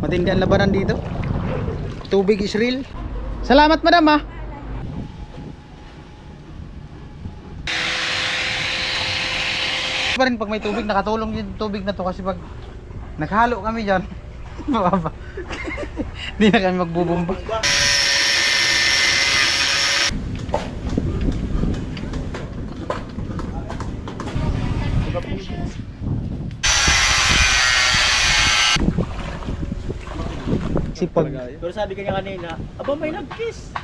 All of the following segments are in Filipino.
Matindi ang labanan dito. Tubig is real. Salamat madam ha. Pa rin pag may tubig, nakatulong yung tubig na to kasi pag naghalo kami dyan, mababa. Hindi na kami magbubumba. Sipag. Pero sabi kanya kanina, aba may nag-kiss.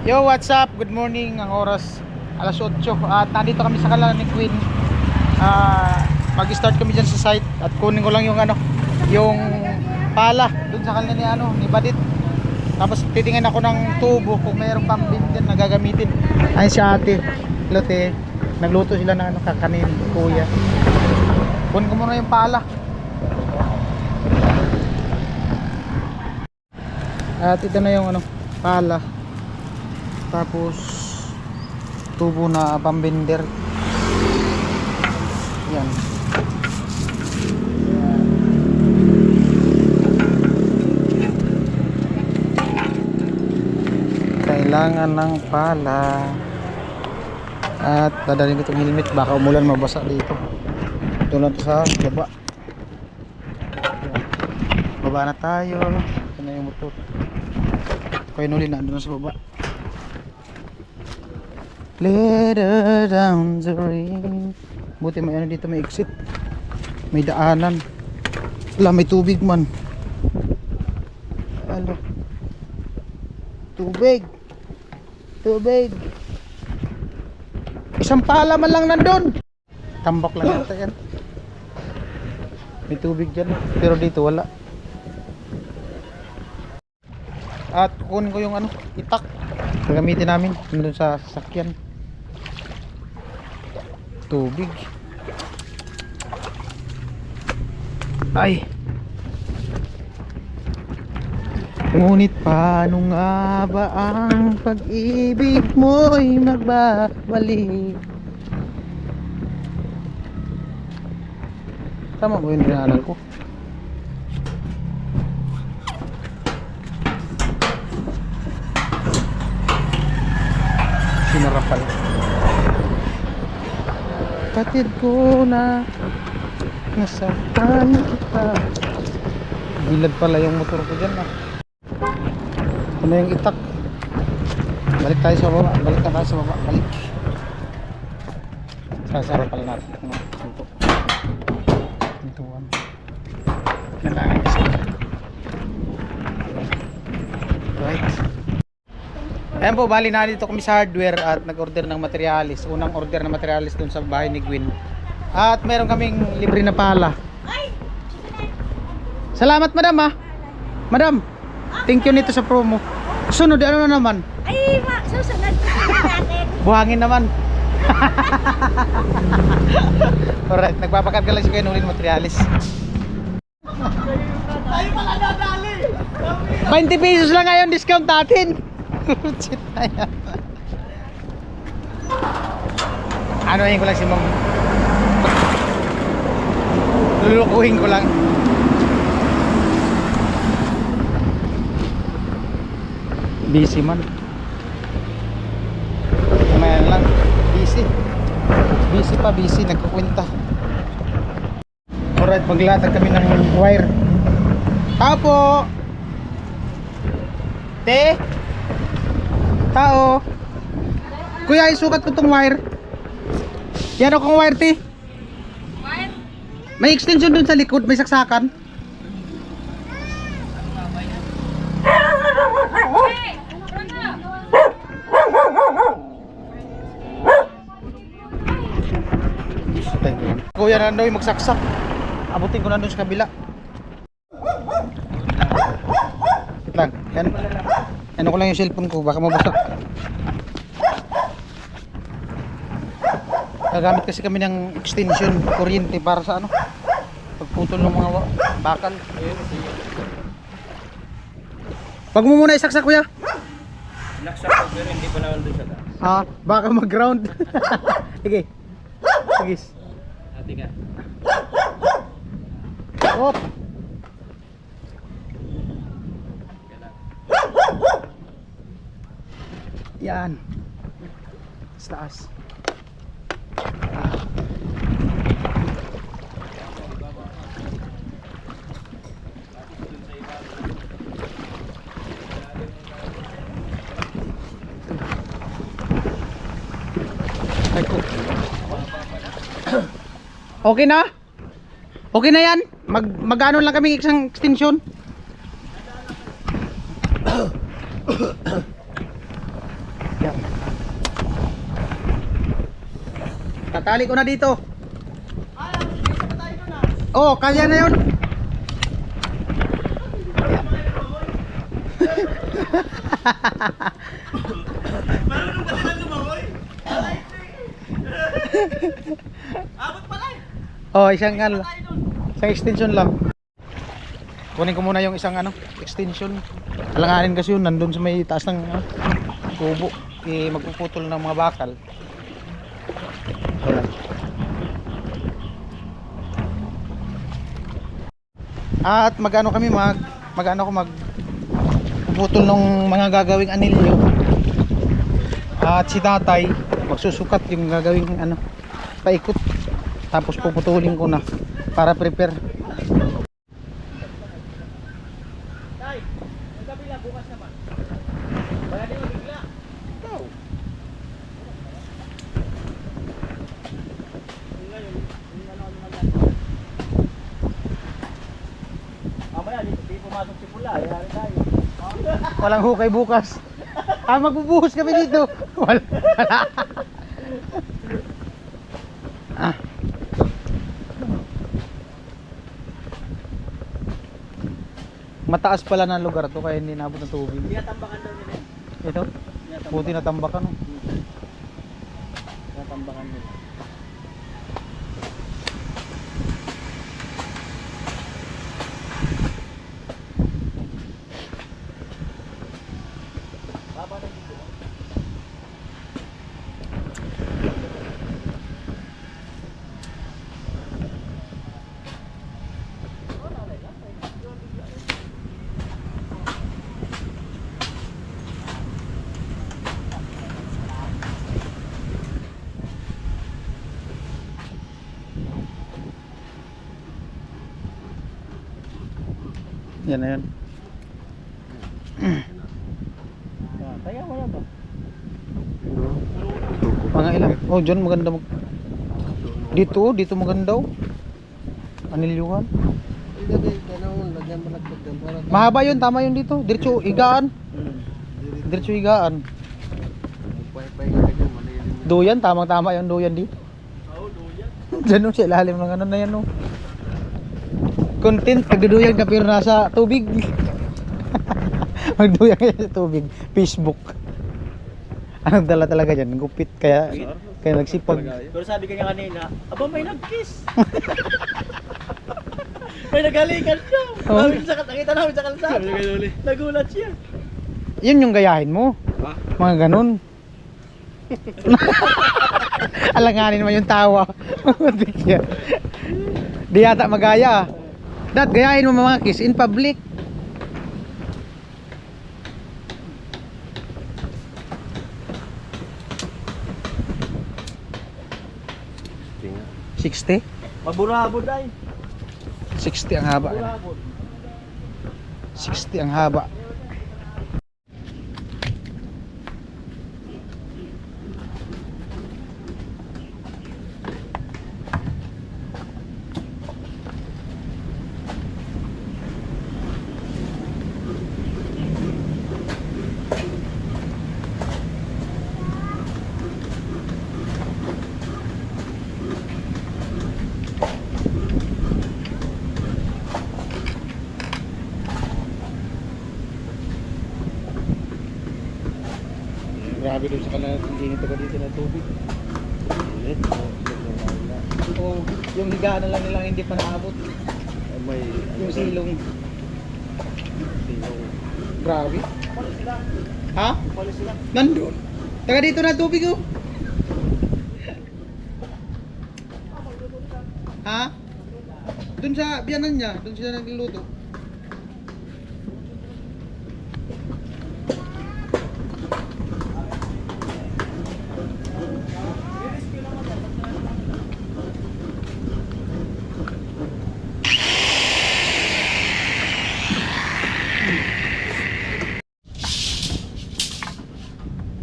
Yo, what's up? Good morning. Ang oras alas 8 at nandito kami sa Kalala ni Queen. Mag-start kami dyan sa site at kunin ko lang yung yung pala dun sa kanila ni Badit. Tapos titingnan ako ng tubo kung mayroong pambin dyan na gagamitin. Ayun si ate Lotte, nagluto sila ng kakanin, kuya. Kunin ko muna yung pala. At ito na yung pala. Tapos tubo na pambinder. Yan. Kailangan ng pala. At dadalhin ko itong helmet, baka umulan mabasa dito. Ito lang sa baba. Baba na tayo. Ito na yung motor. Kaya nuli na doon sa baba. Later down the rain. Buti may dito, may exit. May daanan. Wala, may tubig man. Ano? Tubig. Tubig. Isang pala man lang nandun. Tambak lang yata yan. May tubig dyan. Pero dito wala. At kukunin ko yung itak. Gagamitin namin nandun sa sasakyan. Tubig. Ay. Ngunit paano nga ba ang pag-ibig mo'y magbabalik? Tama ba yung dinaanan ko? Sinarapal. Katid ko na nasaktan kita. Bilad pala yung motor ko dyan Ito na yung itak. Balik tayo sa baba. Balik na tayo sa baba. Balik. Sasarapal natin. Ito. Ituan. Kailangan isa. Right. Ayan po, bali na dito kami sa hardware at nag-order ng materialis. Unang order ng materialis dun sa bahay ni Gwen. At meron kaming libre na pala. Salamat madam ha. Madam, thank you nito sa promo. Sunod, ano na naman? Ay, susunod natin. Buhangin naman. Alright, nagpapakat ka lang si Kuya Nulin materialis. Tayo pala nadali! 20 pesos lang ngayon discount natin. Shit na yan. Anuhin ko lang si ma'am. Lulukuhin ko lang. Busy man. Kumayan lang. Busy. Busy pa, busy. Nagkukwenta. Alright, maglatag kami ng wire. Tapo! Te! Tao! Kuya, isukat ko tong wire. Yan o kong wire, te. Wire? May extension dun sa likod, may saksakan. Kuya, nandun yung magsaksak. Abutin ko nandun sa kabila. Wait lang. Yan. Ano ko lang yung cellphone ko, baka mabasa. Gagamit kasi kami ng extension kuryente para sa pagputol ng mga bakal. Wag mo muna isaksak kuya. Naksak ko pero hindi pa naman doon sa taas. Ah, baka mag-ground. Sige. Sige. Ate ka. Op. Yan. Sa taas. Ah. Ay, ko. Okay na? Okay na yan? Mag-ano lang kami isang extension? Yan. Tatali ko na dito. Oh, kaya na yun. Abot pala eh. Oh, isang extension lang. Kunin ko muna yung isang extension. Alanganin kasi yun, nandun sa may taas ng tubo. Magpuputol ng mga bakal. Ayan. At magano kami magpuputol ng mga gagawing anilyo. At si tatay magsusukat yung gagawing paikot. Tapos puputulin ko na para prepare. Tay, ang kabila bukas naman. Wala din bigla. Ikaw. Mamaya, di pumasok si Pula. Yari tayo. Walang hukay bukas. Magbubuhos kami dito. Wala. Ah. Mataas pala na lugar to kaya hindi nabot ng tubig. Tinatambakan daw nila. Ito? Buti natambakan no. Tinatambakan nila. Baba na dito. Yan na yan. Kaya wala ba? Mga ilan? Oh, dyan maganda dito maganda oh. Anilyuhan. Mahaba yun, tama yun dito. Diretso higaan. Diretso higaan. Duyan, tamang-tama yung duyan dito. Oo, duyan. Diyan oh, sa ilalim ng na yan oh. Content, pagduduyan ka pero nasa tubig. Magduyan ka sa tubig. Facebook. Anong dala talaga dyan? Gupit kaya nagsipag. Pero sabi kanya kanina, aba may nag-kiss. May nagalikan siya. Oh. Nakita namin sa kalsada. Nagulat siya. Yun yung gayahin mo. Ha? Mga ganun. Alanganin mo yung tawa. Di yata magaya. Dad, gayahin mo mga kiss in public. $60? Maburabod ay. 60 ang haba. Maburabod. 60 ang haba. Grabe doon sa kanila, init ako dito ng tubig. Init? Oo, yung higaan na lang nilang hindi pa naabot. May Yung silong. Grabe. Palo sila. Ha? Palo sila. Nandun. Taga dito na tubig oh. Ha? Doon sa biyanan niya, doon sila nagluluto.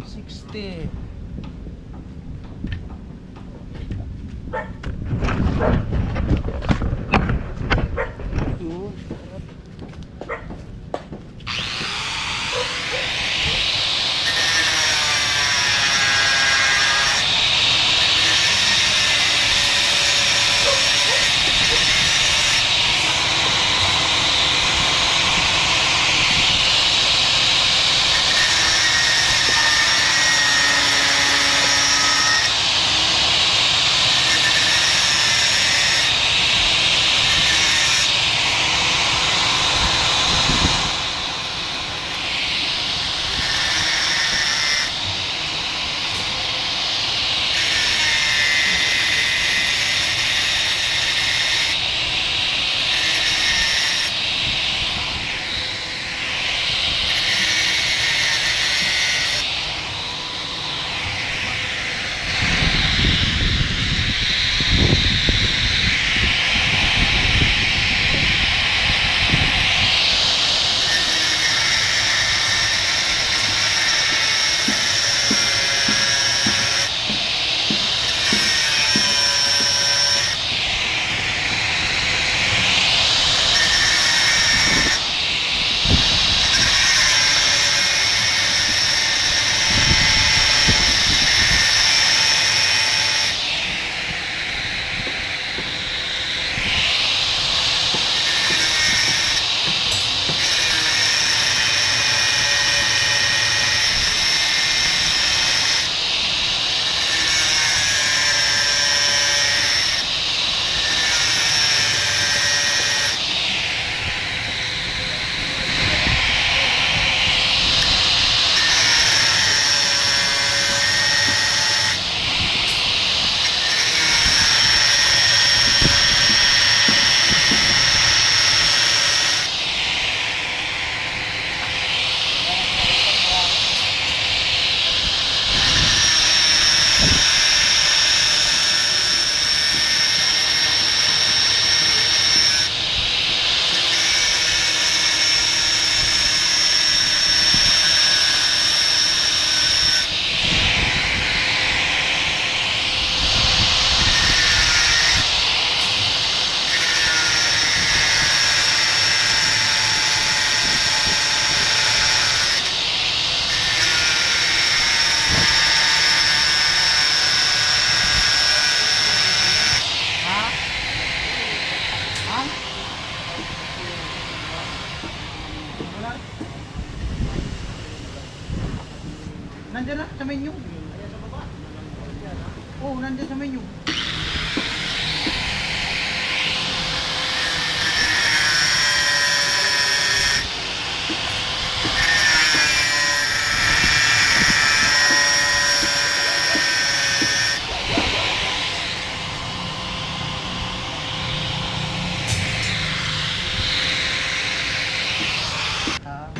$60. Nandiyan na sa menu. Ayan sa baba. Oo, nandiyan sa menu. Ah.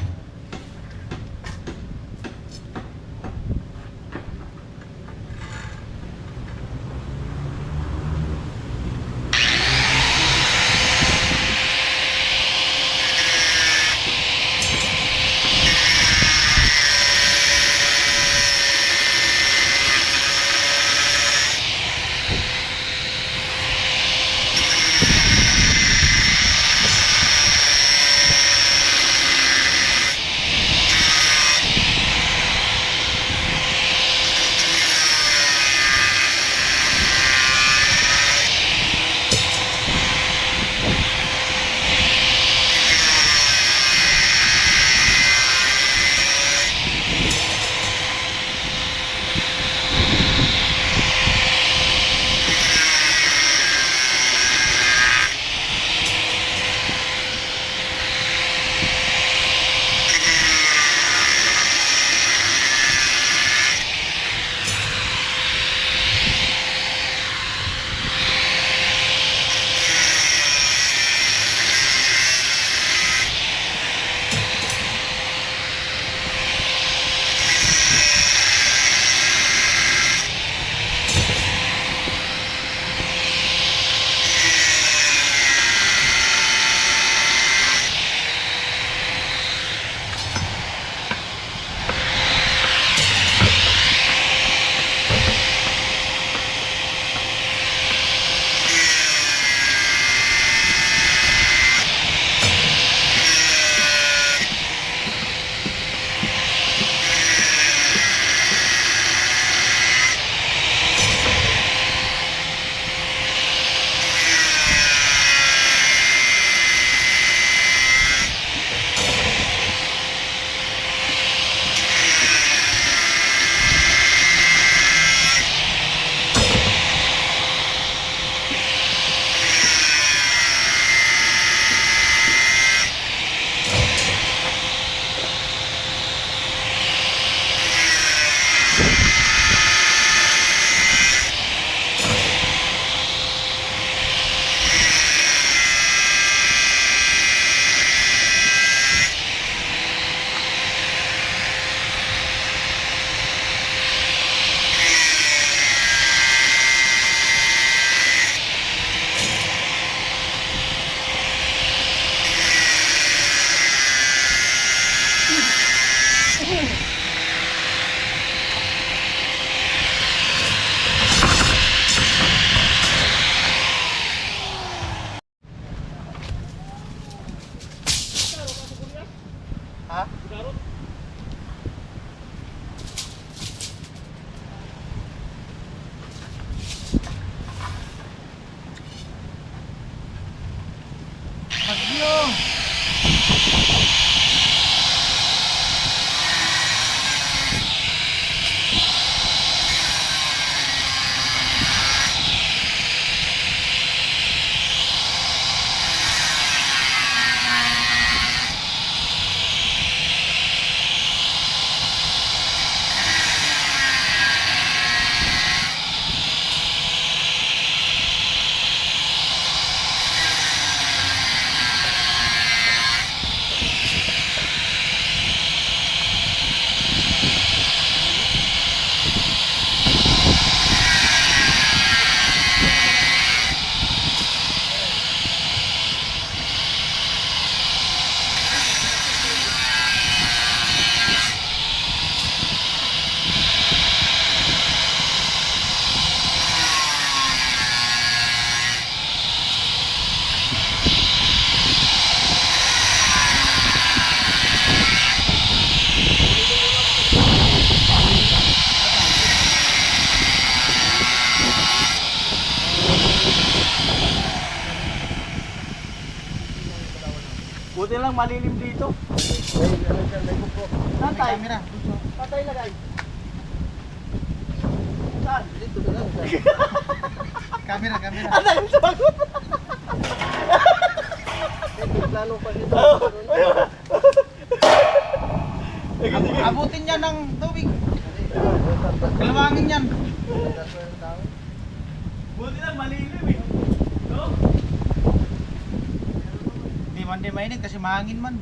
Ha? Bagyo! Buti lang malilim dito. May camera. Tatay lagay. Saan? Dito na lang. Camera, camera. Ano yung sagot? Plano pa dito. Abutin niya ng tubig. Kalawangin yan. Buti lang malilim eh. No? Di mainit kasi mahangin man.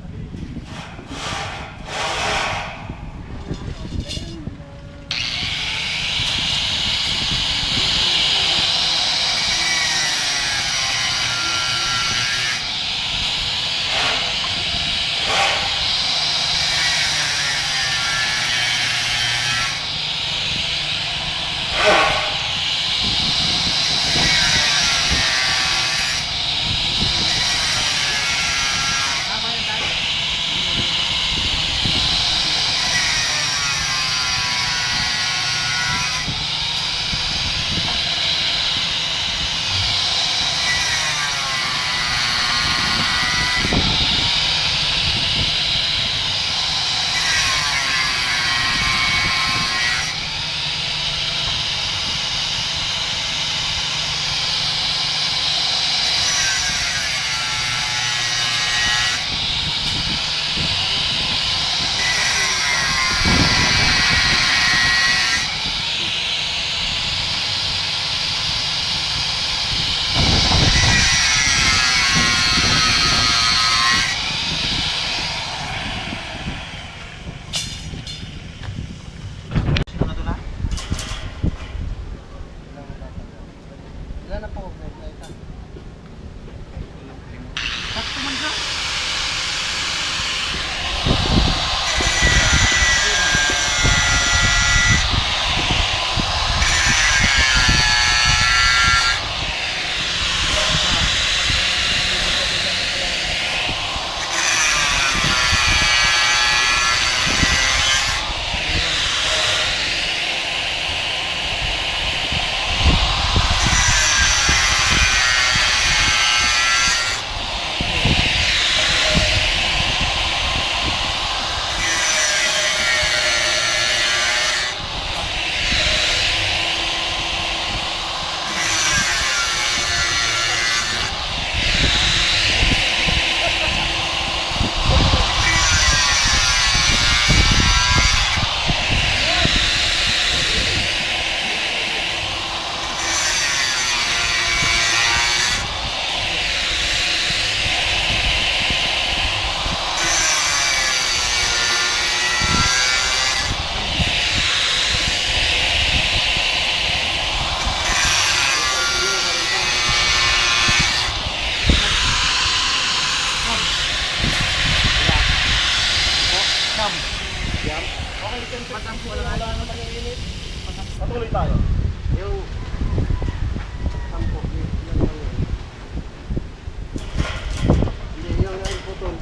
Yum. Wala naman yung init. Patuloy tayo. Yung 10 hindi yung putol.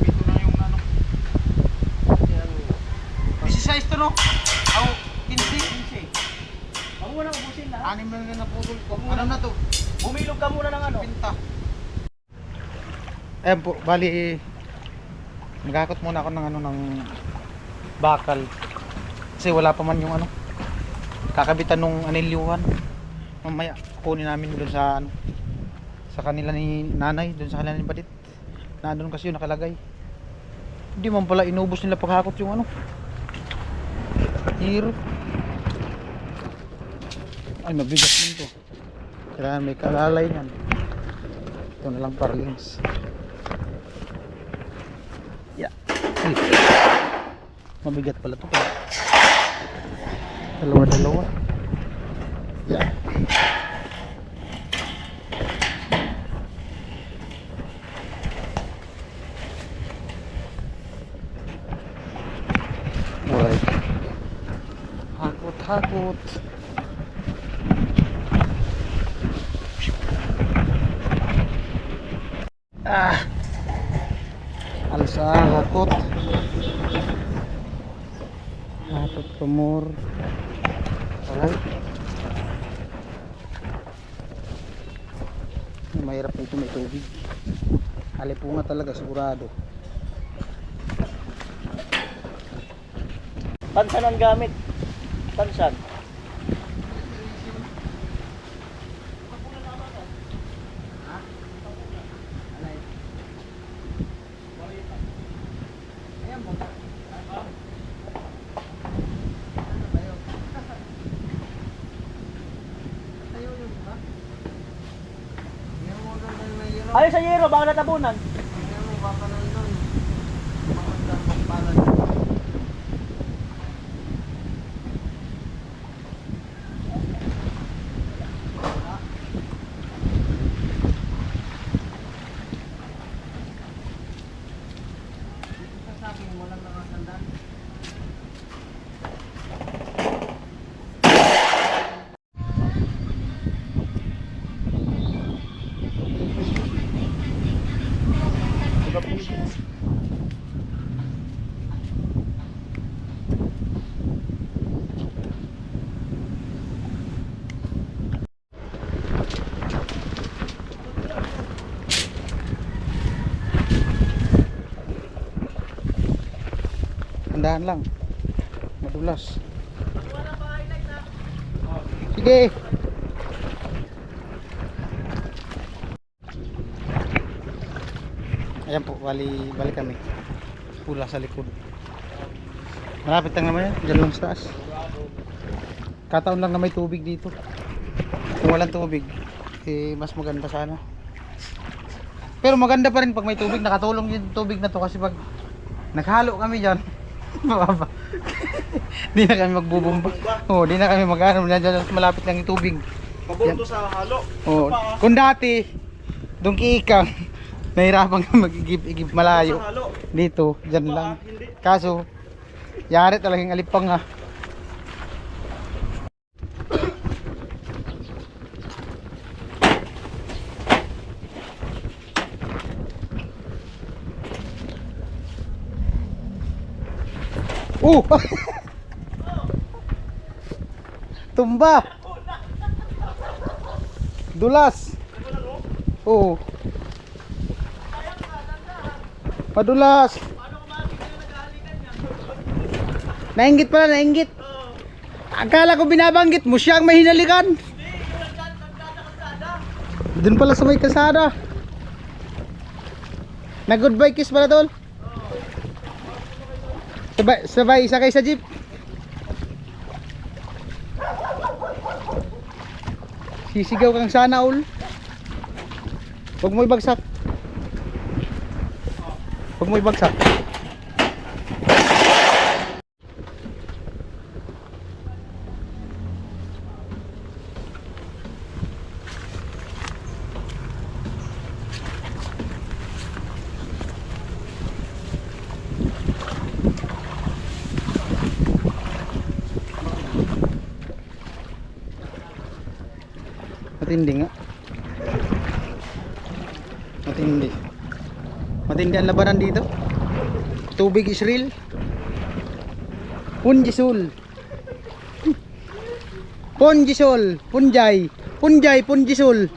Ito na yung ano. 16 to no? Ako, 15. Huwag mo nang ubusin lahat. 6 na nga naputol ko. Ano na to? Bumilog ka muna ng ano. Pinta. Ayan po, bali magkakot muna ako ng ano ng bakal. Kasi wala pa man yung ano kakabitan nung anilyuhan. Mamaya kunin namin doon sa ano sa kanila ni nanay, doon sa kanila ni Badit. Nandoon kasi yung nakalagay. Hindi man pala inubos nila paghakot yung ano. Hiro. Ay mabigat din to. Kailangan may kalalay yan. Ito na lang parlings. Yeah. Ay. Mabigat pala to. Dalawa. Yeah. Alright. Hakot. Alsa hakot kumur. Alright. Mahirap na ito, may tubig. Halipunga talaga sigurado. Tansan ang gamit. Tansan. Ayos sa yero, baka natabunan. Tandaan lang. Madulas. Sige. Ayan po, bali kami. Pula sa likod. Malapit lang naman yan, dyan lang sa taas. Kataon lang na may tubig dito. Kung walang tubig, eh mas maganda sana. Pero maganda pa rin pag may tubig, nakatulong yung tubig na to kasi pag naghalo kami dyan, mababa. Di na kami magbubumba. Oo, di na kami mag-ano, dyan malapit lang yung tubig. Paborto sa halo. Oo. Kung dati, doon kiikang, nahirapan ka mag-igip malayo. Sa halo. Dito, dyan lang. Hindi. Kaso, yari talagang alipang ha. Tumba. Dulas. Oo. Madulas. Nainggit pala, nainggit. Akala ko binabanggit mo siya ang may hinalikan. Doon pala sa may kasada. Na goodbye kiss pala tol. Sabay sakay sa jeep. Sisigaw kang sana all. Huwag mo ibagsak. Huwag mo ibagsak. Matindi nga. Matindi. Matindi ang labanan dito. Tubig is real. Punjisol. Punjisol. Punjay. Punjay. Punjisol.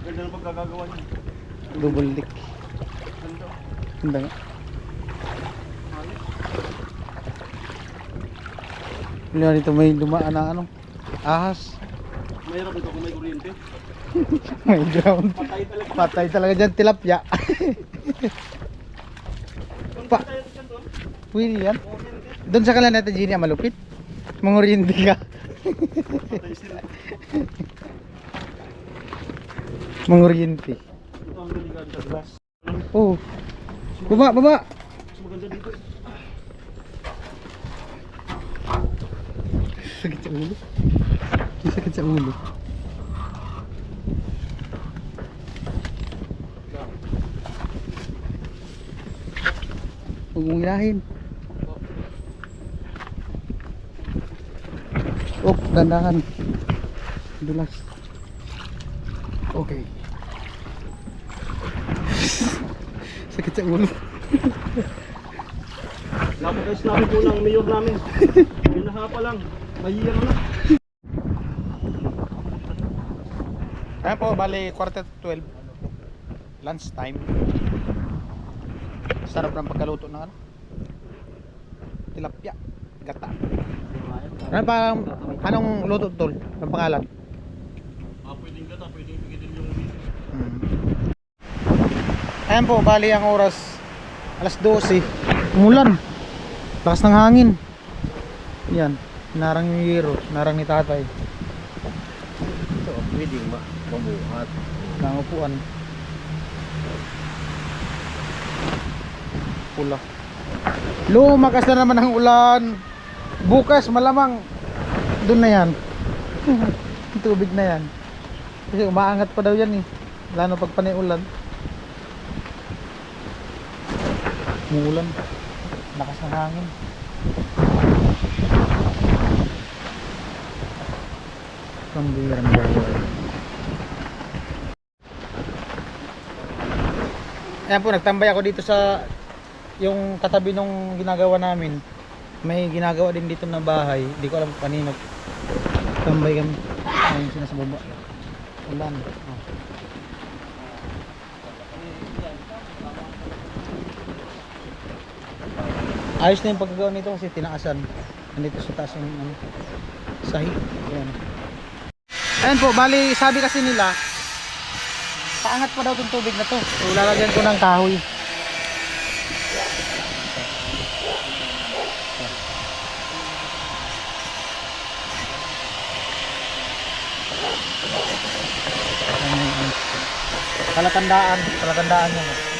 Ganda ng pagkagagawa niya. Double dick. Ganda nga. Wala dito may dumaan na ano. Ahas. Mahirap ito kung may kuryente. May ground. Patay talaga. Patay talaga dyan tilapia. Pa. Pwede yan. Doon sa kalan natin Gini malupit. Mangoriente ka. Patay sila. Mangoriente. Ito ang delikado sa glass. Oh. Baba, baba. Mas maganda dito. Sakit sa ulo. Sakit sa ulo. Huwag mong ilahin. Oh, dandahan. Dulas. Okay. Sakit sa ulo. Napagayos namin po ng mayor namin. Binaha pa lang. Mahiyang na. Ayan po, bali quarter to 12. Lunch time. Sarap ng pagkaluto ng ano? Tilapia. Gata. Ano pa, anong luto tol? Ang pangalan? Pwedeng gata, pwedeng bigyan din yung Ayan po, bali ang oras alas 12. Umulan. Lakas ng hangin. Yan, narang yung hero, narang ni tatay. Ito, pwedeng mabuhat. Nangupuan. Pula. Lumakas na naman ang ulan. Bukas malamang doon na yan. Tubig na yan. Kasi umaangat pa daw yan eh. Lalo pag panay ulan. Umuulan. Lakas ng hangin. Pambirang buhay. Ayan po, nagtambay ako dito sa yung katabi nung ginagawa namin. May ginagawa din dito na bahay. Hindi ko alam kanino. Tambay kami. Ayun sila sa baba. Ulan. Oh. Ayos na yung paggagawa nito kasi tinaasan. Nandito sa taas yung ano, sahig. Ayan. Ayan po, bali sabi kasi nila paangat pa daw itong tubig na to. So lalagyan ko ng kahoy. Palatandaan yan.